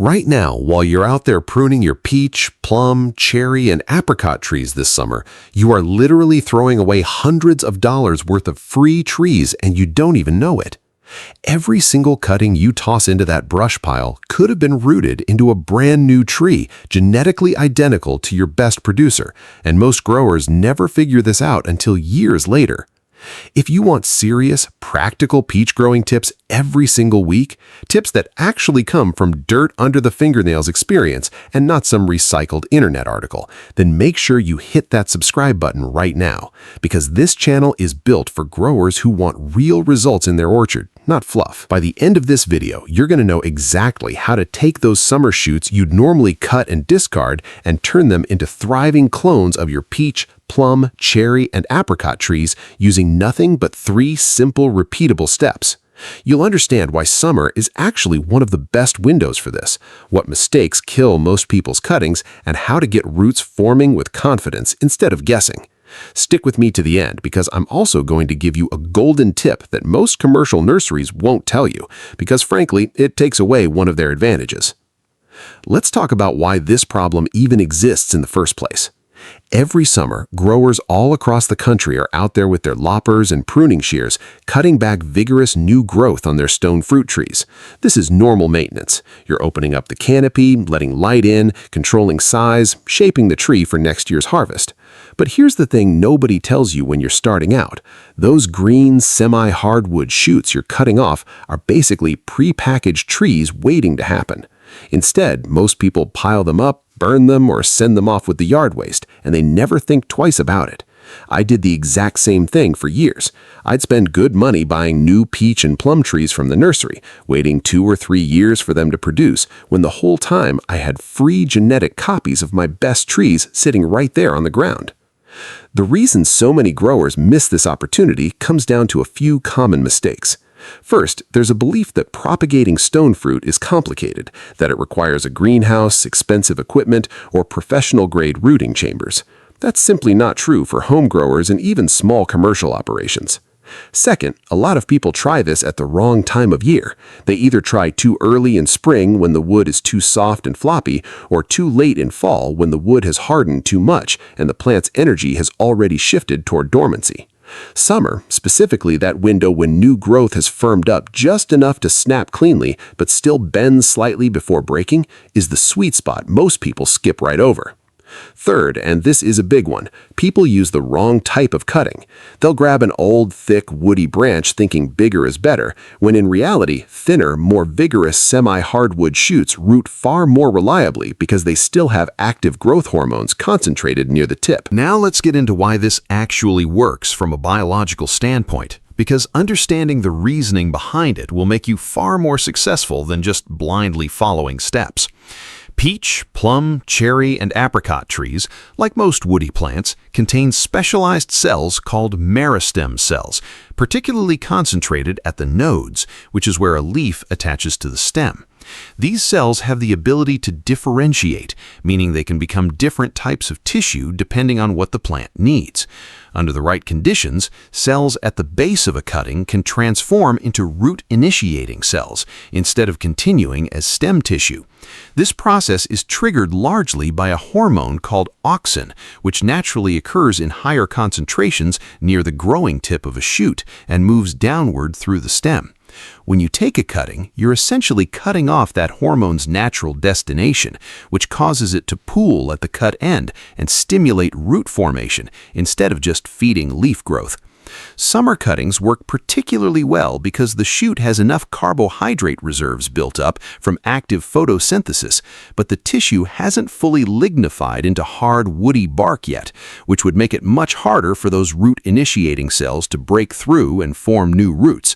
Right now, while you're out there pruning your peach, plum, cherry, and apricot trees this summer, you are literally throwing away hundreds of dollars worth of free trees and you don't even know it. Every single cutting you toss into that brush pile could have been rooted into a brand new tree, genetically identical to your best producer, and most growers never figure this out until years later. If you want serious, practical peach growing tips every single week, tips that actually come from dirt under the fingernails experience and not some recycled internet article, then make sure you hit that subscribe button right now, because this channel is built for growers who want real results in their orchard, not fluff. By the end of this video, you're going to know exactly how to take those summer shoots you'd normally cut and discard and turn them into thriving clones of your peach, plum, cherry, and apricot trees using nothing but 3 simple, repeatable steps. You'll understand why summer is actually one of the best windows for this, what mistakes kill most people's cuttings, and how to get roots forming with confidence instead of guessing. Stick with me to the end because I'm also going to give you a golden tip that most commercial nurseries won't tell you because, frankly, it takes away one of their advantages. Let's talk about why this problem even exists in the first place. Every summer, growers all across the country are out there with their loppers and pruning shears, cutting back vigorous new growth on their stone fruit trees. This is normal maintenance. You're opening up the canopy, letting light in, controlling size, shaping the tree for next year's harvest. But here's the thing nobody tells you when you're starting out. Those green, semi-hardwood shoots you're cutting off are basically pre-packaged trees waiting to happen. Instead, most people pile them up, burn them, or send them off with the yard waste, and they never think twice about it. I did the exact same thing for years. I'd spend good money buying new peach and plum trees from the nursery, waiting 2 or 3 years for them to produce, when the whole time I had free genetic copies of my best trees sitting right there on the ground. The reason so many growers miss this opportunity comes down to a few common mistakes. First, there's a belief that propagating stone fruit is complicated, that it requires a greenhouse, expensive equipment, or professional-grade rooting chambers. That's simply not true for home growers and even small commercial operations. Second, a lot of people try this at the wrong time of year. They either try too early in spring when the wood is too soft and floppy, or too late in fall when the wood has hardened too much and the plant's energy has already shifted toward dormancy. Summer, specifically that window when new growth has firmed up just enough to snap cleanly but still bend slightly before breaking, is the sweet spot most people skip right over. Third, and this is a big one, people use the wrong type of cutting. They'll grab an old, thick, woody branch thinking bigger is better, when in reality, thinner, more vigorous semi-hardwood shoots root far more reliably because they still have active growth hormones concentrated near the tip. Now let's get into why this actually works from a biological standpoint, because understanding the reasoning behind it will make you far more successful than just blindly following steps. Peach, plum, cherry, and apricot trees, like most woody plants, contain specialized cells called meristem cells, particularly concentrated at the nodes, which is where a leaf attaches to the stem. These cells have the ability to differentiate, meaning they can become different types of tissue depending on what the plant needs. Under the right conditions, cells at the base of a cutting can transform into root-initiating cells instead of continuing as stem tissue. This process is triggered largely by a hormone called auxin, which naturally occurs in higher concentrations near the growing tip of a shoot and moves downward through the stem. When you take a cutting, you're essentially cutting off that hormone's natural destination, which causes it to pool at the cut end and stimulate root formation instead of just feeding leaf growth. Summer cuttings work particularly well because the shoot has enough carbohydrate reserves built up from active photosynthesis, but the tissue hasn't fully lignified into hard, woody bark yet, which would make it much harder for those root-initiating cells to break through and form new roots.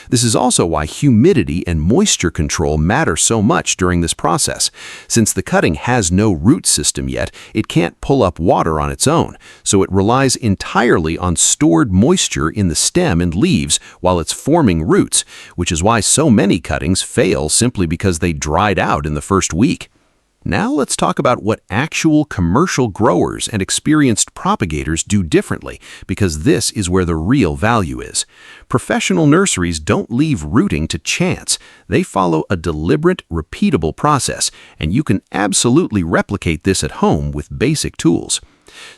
This is also why humidity and moisture control matter so much during this process. Since the cutting has no root system yet, it can't pull up water on its own, so it relies entirely on stored moisture in the stem and leaves while it's forming roots, which is why so many cuttings fail simply because they dried out in the first week. Now let's talk about what actual commercial growers and experienced propagators do differently, because this is where the real value is. Professional nurseries don't leave rooting to chance. They follow a deliberate, repeatable process, and you can absolutely replicate this at home with basic tools.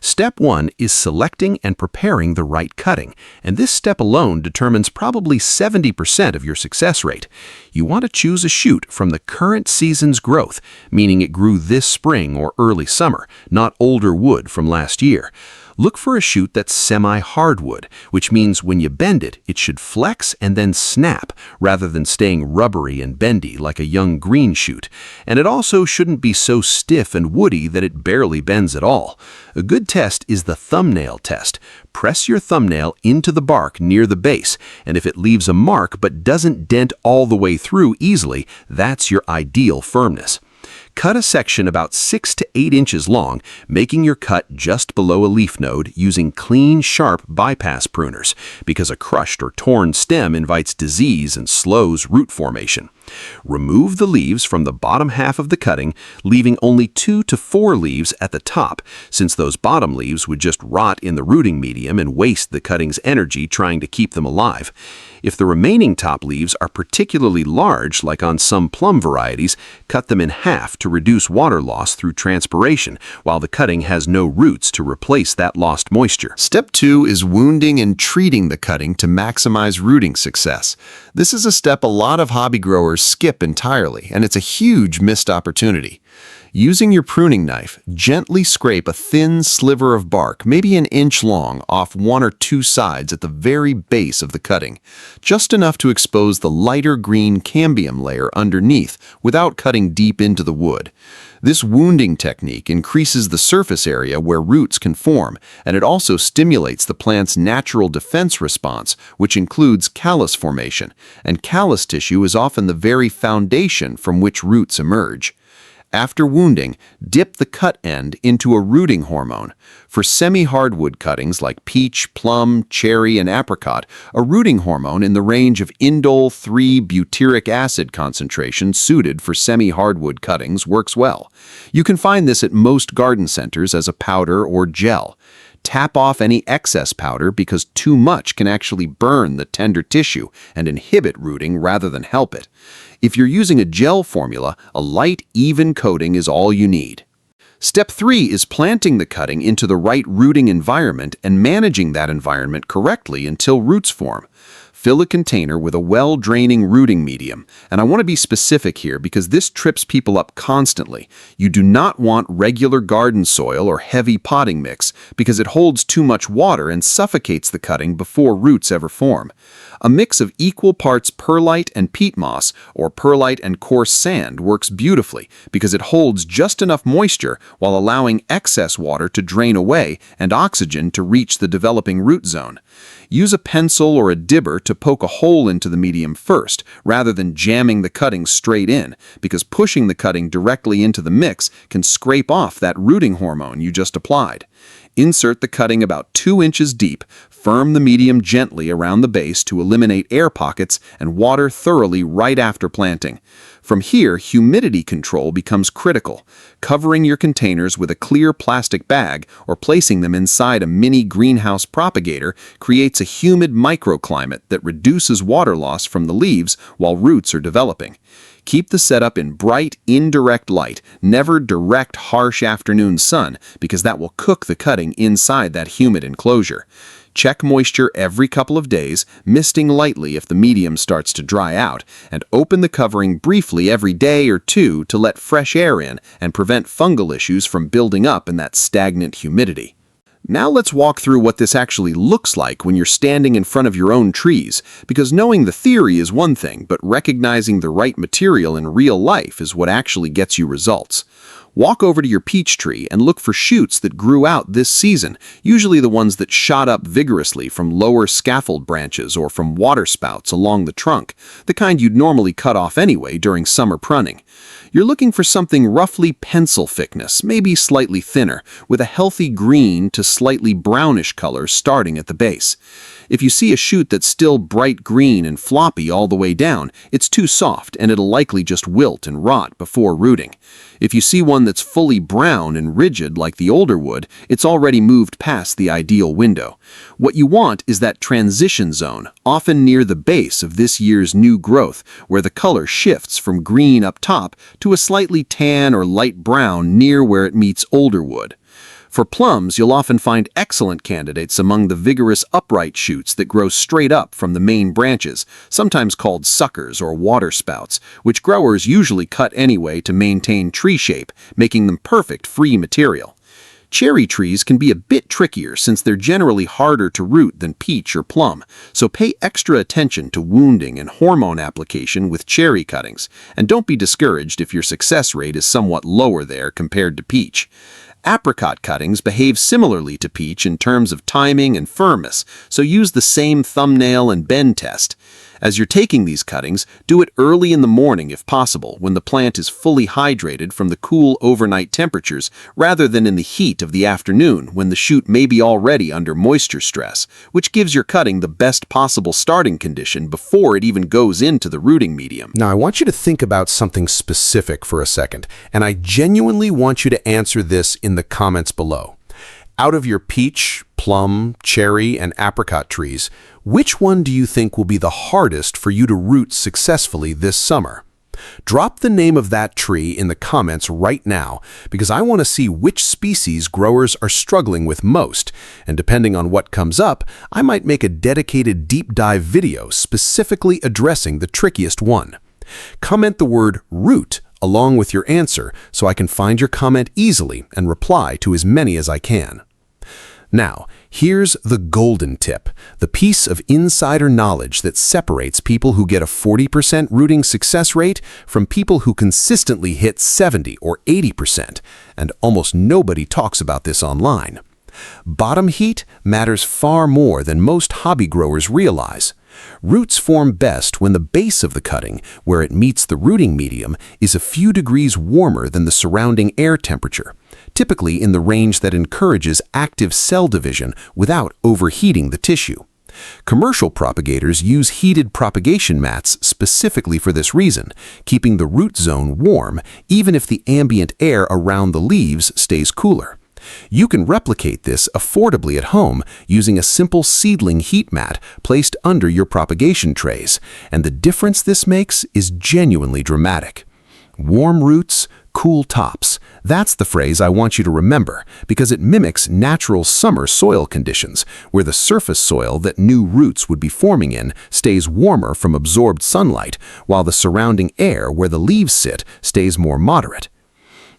Step 1 is selecting and preparing the right cutting, and this step alone determines probably 70% of your success rate. You want to choose a shoot from the current season's growth, meaning it grew this spring or early summer, not older wood from last year. Look for a shoot that's semi-hardwood, which means when you bend it, it should flex and then snap, rather than staying rubbery and bendy like a young green shoot. And it also shouldn't be so stiff and woody that it barely bends at all. A good test is the thumbnail test. Press your thumbnail into the bark near the base, and if it leaves a mark but doesn't dent all the way through easily, that's your ideal firmness. Cut a section about 6 to 8 inches long, making your cut just below a leaf node using clean, sharp bypass pruners, because a crushed or torn stem invites disease and slows root formation. Remove the leaves from the bottom half of the cutting, leaving only 2 to 4 leaves at the top, since those bottom leaves would just rot in the rooting medium and waste the cutting's energy trying to keep them alive. If the remaining top leaves are particularly large, like on some plum varieties, cut them in half to reduce water loss through transpiration, while the cutting has no roots to replace that lost moisture. Step 2 is wounding and treating the cutting to maximize rooting success. This is a step a lot of hobby growers skip entirely, and it's a huge missed opportunity. Using your pruning knife, gently scrape a thin sliver of bark, maybe an inch long, off 1 or 2 sides at the very base of the cutting, just enough to expose the lighter green cambium layer underneath without cutting deep into the wood. This wounding technique increases the surface area where roots can form, and it also stimulates the plant's natural defense response, which includes callus formation, and callus tissue is often the very foundation from which roots emerge. After wounding, dip the cut end into a rooting hormone. For semi-hardwood cuttings like peach, plum, cherry, and apricot, a rooting hormone in the range of indole 3-butyric acid concentration suited for semi-hardwood cuttings works well. You can find this at most garden centers as a powder or gel. Tap off any excess powder because too much can actually burn the tender tissue and inhibit rooting rather than help it. If you're using a gel formula, a light, even coating is all you need. Step 3 is planting the cutting into the right rooting environment and managing that environment correctly until roots form. Fill a container with a well-draining rooting medium, and I want to be specific here because this trips people up constantly. You do not want regular garden soil or heavy potting mix because it holds too much water and suffocates the cutting before roots ever form. A mix of equal parts perlite and peat moss or perlite and coarse sand works beautifully because it holds just enough moisture while allowing excess water to drain away and oxygen to reach the developing root zone. Use a pencil or a dibber to poke a hole into the medium first, rather than jamming the cutting straight in, because pushing the cutting directly into the mix can scrape off that rooting hormone you just applied. Insert the cutting about 2 inches deep, firm the medium gently around the base to eliminate air pockets, and water thoroughly right after planting. From here, humidity control becomes critical. Covering your containers with a clear plastic bag or placing them inside a mini greenhouse propagator creates a humid microclimate that reduces water loss from the leaves while roots are developing. Keep the setup in bright, indirect light, never direct, harsh afternoon sun, because that will cook the cutting inside that humid enclosure. Check moisture every couple of days, misting lightly if the medium starts to dry out, and open the covering briefly every day or two to let fresh air in and prevent fungal issues from building up in that stagnant humidity. Now let's walk through what this actually looks like when you're standing in front of your own trees, because knowing the theory is one thing, but recognizing the right material in real life is what actually gets you results. Walk over to your peach tree and look for shoots that grew out this season, usually the ones that shot up vigorously from lower scaffold branches or from water spouts along the trunk, the kind you'd normally cut off anyway during summer pruning. You're looking for something roughly pencil thickness, maybe slightly thinner, with a healthy green to slightly brownish color starting at the base. If you see a shoot that's still bright green and floppy all the way down, it's too soft and it'll likely just wilt and rot before rooting. If you see one that's fully brown and rigid like the older wood, it's already moved past the ideal window. What you want is that transition zone, often near the base of this year's new growth, where the color shifts from green up top to a slightly tan or light brown near where it meets older wood. For plums, you'll often find excellent candidates among the vigorous upright shoots that grow straight up from the main branches, sometimes called suckers or water spouts, which growers usually cut anyway to maintain tree shape, making them perfect free material. Cherry trees can be a bit trickier since they're generally harder to root than peach or plum, so pay extra attention to wounding and hormone application with cherry cuttings, and don't be discouraged if your success rate is somewhat lower there compared to peach. Apricot cuttings behave similarly to peach in terms of timing and firmness, so use the same thumbnail and bend test. As you're taking these cuttings, do it early in the morning if possible, when the plant is fully hydrated from the cool overnight temperatures, rather than in the heat of the afternoon when the shoot may be already under moisture stress, which gives your cutting the best possible starting condition before it even goes into the rooting medium. Now, I want you to think about something specific for a second, and I genuinely want you to answer this in the comments below. Out of your peach, plum, cherry, and apricot trees, which one do you think will be the hardest for you to root successfully this summer? Drop the name of that tree in the comments right now, because I want to see which species growers are struggling with most, and depending on what comes up, I might make a dedicated deep dive video specifically addressing the trickiest one. Comment the word root along with your answer so I can find your comment easily and reply to as many as I can. Now, here's the golden tip, the piece of insider knowledge that separates people who get a 40% rooting success rate from people who consistently hit 70 or 80%, and almost nobody talks about this online. Bottom heat matters far more than most hobby growers realize. Roots form best when the base of the cutting, where it meets the rooting medium, is a few degrees warmer than the surrounding air temperature, typically in the range that encourages active cell division without overheating the tissue. Commercial propagators use heated propagation mats specifically for this reason, keeping the root zone warm even if the ambient air around the leaves stays cooler. You can replicate this affordably at home using a simple seedling heat mat placed under your propagation trays, and the difference this makes is genuinely dramatic. Warm roots, cool tops. That's the phrase I want you to remember because it mimics natural summer soil conditions, where the surface soil that new roots would be forming in stays warmer from absorbed sunlight, while the surrounding air where the leaves sit stays more moderate.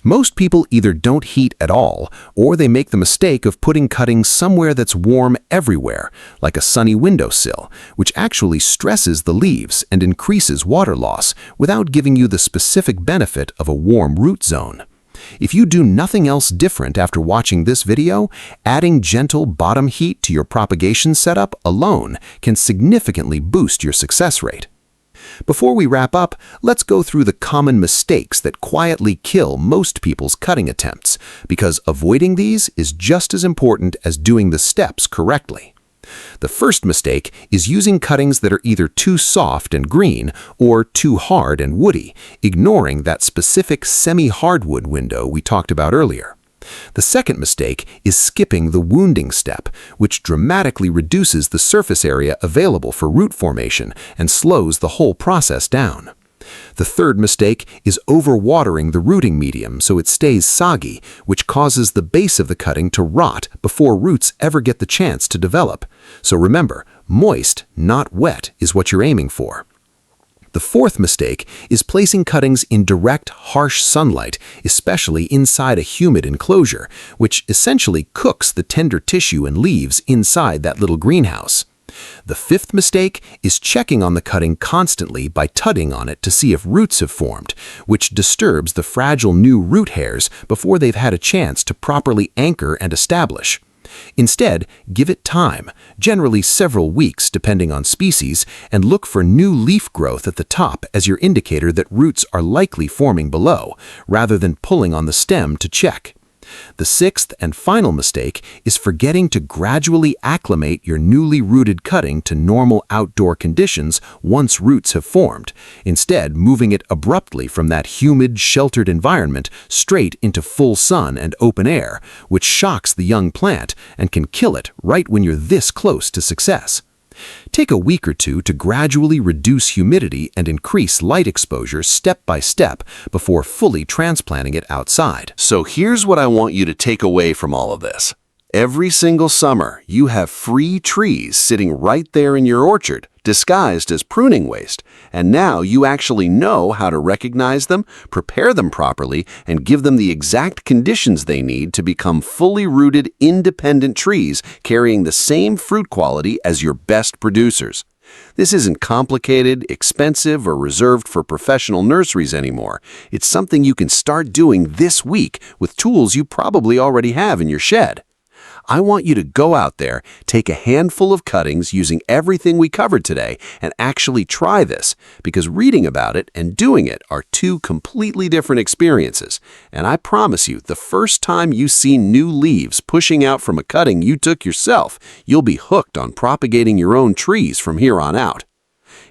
Most people either don't heat at all, or they make the mistake of putting cuttings somewhere that's warm everywhere, like a sunny windowsill, which actually stresses the leaves and increases water loss without giving you the specific benefit of a warm root zone. If you do nothing else different after watching this video, adding gentle bottom heat to your propagation setup alone can significantly boost your success rate. Before we wrap up, let's go through the common mistakes that quietly kill most people's cutting attempts, because avoiding these is just as important as doing the steps correctly. The first mistake is using cuttings that are either too soft and green or too hard and woody, ignoring that specific semi-hardwood window we talked about earlier. The second mistake is skipping the wounding step, which dramatically reduces the surface area available for root formation and slows the whole process down. The third mistake is overwatering the rooting medium so it stays soggy, which causes the base of the cutting to rot before roots ever get the chance to develop. So remember, moist, not wet, is what you're aiming for. The fourth mistake is placing cuttings in direct, harsh sunlight, especially inside a humid enclosure, which essentially cooks the tender tissue and leaves inside that little greenhouse. The fifth mistake is checking on the cutting constantly by tugging on it to see if roots have formed, which disturbs the fragile new root hairs before they've had a chance to properly anchor and establish. Instead, give it time, generally several weeks depending on species, and look for new leaf growth at the top as your indicator that roots are likely forming below, rather than pulling on the stem to check. The sixth and final mistake is forgetting to gradually acclimate your newly rooted cutting to normal outdoor conditions once roots have formed, instead moving it abruptly from that humid, sheltered environment straight into full sun and open air, which shocks the young plant and can kill it right when you're this close to success. Take a week or two to gradually reduce humidity and increase light exposure step by step before fully transplanting it outside. So here's what I want you to take away from all of this. Every single summer, you have free trees sitting right there in your orchard, disguised as pruning waste, and now you actually know how to recognize them, prepare them properly, and give them the exact conditions they need to become fully rooted, independent trees carrying the same fruit quality as your best producers. This isn't complicated, expensive, or reserved for professional nurseries anymore. It's something you can start doing this week with tools you probably already have in your shed. I want you to go out there, take a handful of cuttings using everything we covered today, and actually try this, because reading about it and doing it are two completely different experiences. And I promise you, the first time you see new leaves pushing out from a cutting you took yourself, you'll be hooked on propagating your own trees from here on out.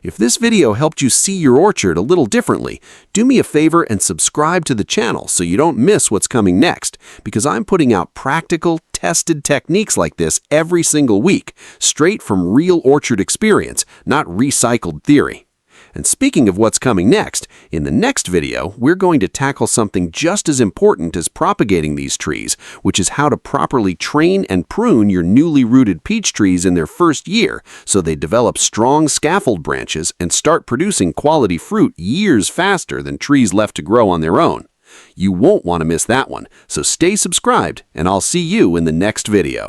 If this video helped you see your orchard a little differently, do me a favor and subscribe to the channel so you don't miss what's coming next, because I'm putting out practical, tested techniques like this every single week, straight from real orchard experience, not recycled theory. And speaking of what's coming next, in the next video, we're going to tackle something just as important as propagating these trees, which is how to properly train and prune your newly rooted peach trees in their first year so they develop strong scaffold branches and start producing quality fruit years faster than trees left to grow on their own. You won't want to miss that one, so stay subscribed, and I'll see you in the next video.